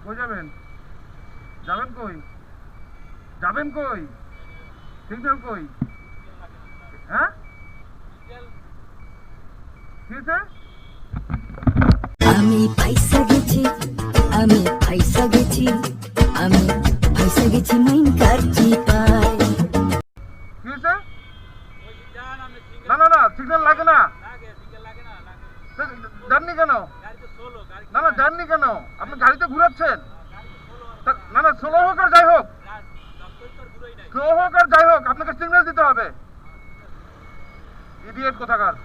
কই যাবেন? যাবেন কই? যাবেন কই? সিগন্যাল কই? হ্যাঁ? কি হয়েছে? আমি পয়সা গেছি, আমি পয়সা গেছি, আমি পয়সা গেছি মাইন কারছি পাই। কি হয়েছে? না না না, সিগন্যাল লাগে না। যাননি কেন? না না, যাননি কেন? আপনি গাড়িতে ঘুরাচ্ছেন। না না, স্লো হোক আর যাই হোক, স্লো হোক আর যাই হোক, আপনাকে সিগন্যাল দিতে হবে। ইডিয়েট কোথাকার।